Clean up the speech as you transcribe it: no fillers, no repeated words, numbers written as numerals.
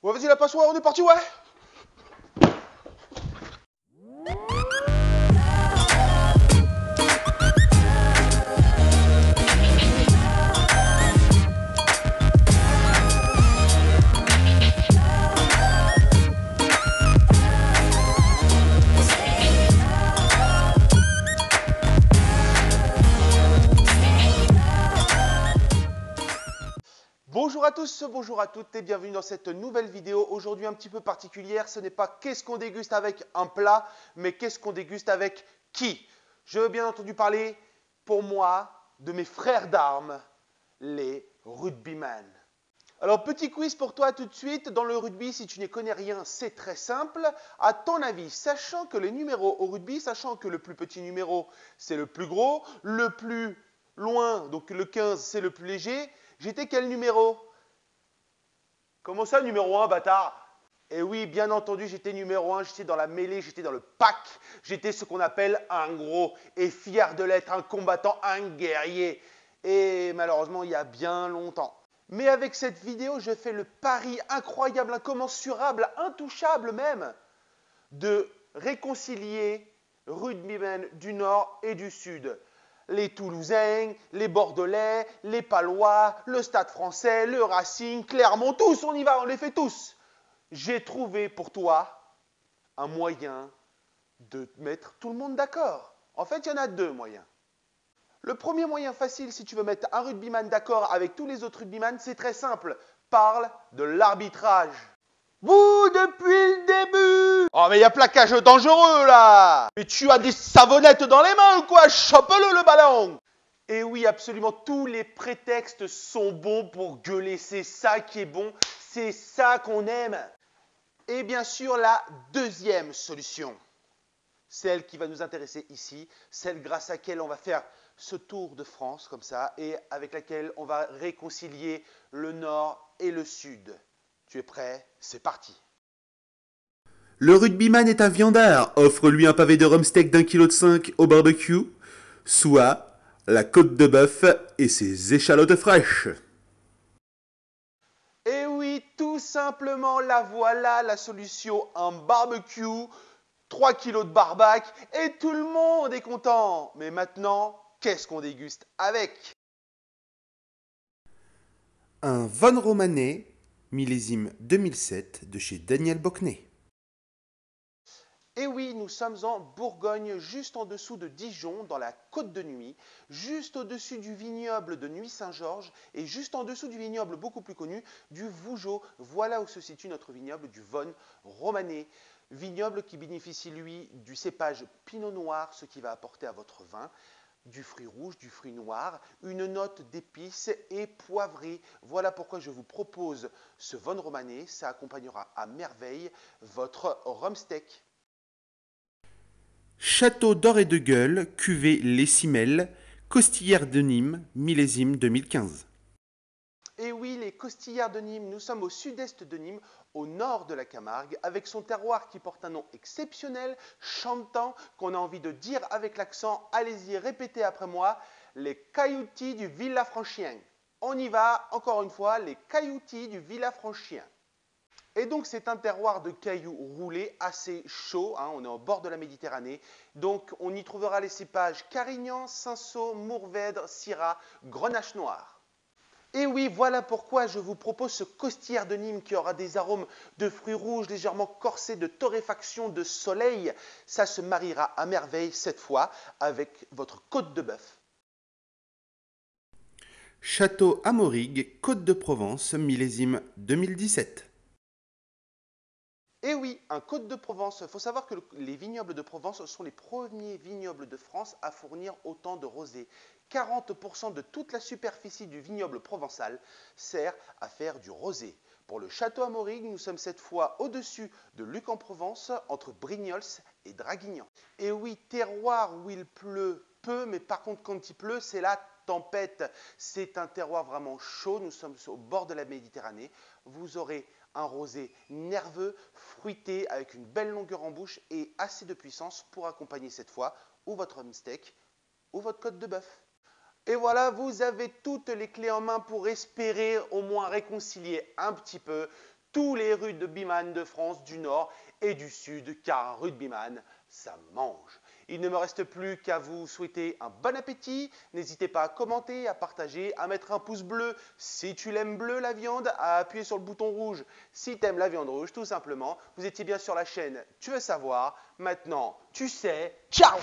Ouais, vas-y, la passoire, on est parti, ouais. Bonjour à tous, bonjour à toutes et bienvenue dans cette nouvelle vidéo. Aujourd'hui un petit peu particulière, ce n'est pas qu'est-ce qu'on déguste avec un plat, mais qu'est-ce qu'on déguste avec qui. Je veux bien entendu parler, pour moi, de mes frères d'armes, les rugbyman. Alors petit quiz pour toi tout de suite. Dans le rugby, si tu n'y connais rien, c'est très simple. À ton avis, sachant que les numéros au rugby, sachant que le plus petit numéro, c'est le plus gros, le plus loin, donc le 15, c'est le plus léger, j'étais quel numéro? Comment ça, numéro 1, bâtard? Eh oui, bien entendu, j'étais numéro 1, j'étais dans la mêlée, j'étais dans le pack. J'étais ce qu'on appelle un gros et fier de l'être, un combattant, un guerrier. Et malheureusement, il y a bien longtemps. Mais avec cette vidéo, je fais le pari incroyable, incommensurable, intouchable même, de réconcilier rugbymen du Nord et du Sud. Les Toulousains, les Bordelais, les Palois, le Stade français, le Racing, Clermont, tous, on y va, on les fait tous. J'ai trouvé pour toi un moyen de mettre tout le monde d'accord. En fait, il y en a deux moyens. Le premier moyen facile, si tu veux mettre un rugbyman d'accord avec tous les autres rugbyman, c'est très simple. Parle de l'arbitrage. Vous, depuis le début. Oh, mais il y a plaquage dangereux, là. Mais tu as des savonnettes dans les mains ou quoi? Chope-le, le ballon. Et oui, absolument, tous les prétextes sont bons pour gueuler. C'est ça qui est bon. C'est ça qu'on aime. Et bien sûr, la deuxième solution, celle qui va nous intéresser ici, celle grâce à laquelle on va faire ce tour de France comme ça et avec laquelle on va réconcilier le Nord et le Sud. Tu es prêt? C'est parti. Le rugbyman est un viandard. Offre-lui un pavé de rumsteak d'1,5 kg au barbecue, soit la côte de bœuf et ses échalotes fraîches. Et oui, tout simplement, la voilà, la solution, un barbecue, 3 kilos de barbac et tout le monde est content. Mais maintenant, qu'est-ce qu'on déguste avec? Un Von Romanet, millésime 2007 de chez Daniel Bockney. Et oui, nous sommes en Bourgogne, juste en dessous de Dijon, dans la Côte de Nuits, juste au-dessus du vignoble de Nuits-Saint-Georges et juste en dessous du vignoble beaucoup plus connu du Vougeot. Voilà où se situe notre vignoble du Von Romanet. Vignoble qui bénéficie, lui, du cépage Pinot Noir, ce qui va apporter à votre vin du fruit rouge, du fruit noir, une note d'épices et poivrée. Voilà pourquoi je vous propose ce Von Romanet. Ça accompagnera à merveille votre rumsteak. Château d'Or et de Gueule, cuvée Les Cimelles, Costillère de Nîmes, millésime 2015. Et oui, les Costillards de Nîmes, nous sommes au sud-est de Nîmes, au nord de la Camargue, avec son terroir qui porte un nom exceptionnel, chantant, qu'on a envie de dire avec l'accent. Allez-y, répétez après moi, les cailloutis du Villafranchien. On y va, encore une fois, les cailloutis du Villafranchien. Et donc c'est un terroir de cailloux roulés assez chaud, hein, on est au bord de la Méditerranée, donc on y trouvera les cépages Carignan, Cinsault, Mourvèdre, Syrah, Grenache noir. Et oui, voilà pourquoi je vous propose ce costillard de Nîmes qui aura des arômes de fruits rouges légèrement corsés, de torréfaction, de soleil. Ça se mariera à merveille cette fois avec votre côte de bœuf. Château Amaurig, Côte de Provence, millésime 2017. Et oui, un Côte de Provence. Il faut savoir que les vignobles de Provence sont les premiers vignobles de France à fournir autant de rosé. 40% de toute la superficie du vignoble provençal sert à faire du rosé. Pour le château Amaurig, nous sommes cette fois au-dessus de Luc-en-Provence, entre Brignoles et Draguignan. Et oui, terroir où il pleut peu, mais par contre quand il pleut, c'est la tempête. C'est un terroir vraiment chaud, nous sommes au bord de la Méditerranée. Vous aurez un rosé nerveux, fruité, avec une belle longueur en bouche et assez de puissance pour accompagner cette fois ou votre steak ou votre côte de bœuf. Et voilà, vous avez toutes les clés en main pour espérer au moins réconcilier un petit peu tous les rugbyman de France du Nord et du Sud, car un rugbyman, ça mange. Il ne me reste plus qu'à vous souhaiter un bon appétit. N'hésitez pas à commenter, à partager, à mettre un pouce bleu si tu l'aimes bleu la viande, à appuyer sur le bouton rouge si tu aimes la viande rouge tout simplement. Vous étiez bien sur la chaîne Tu veux savoir. Maintenant, tu sais. Ciao!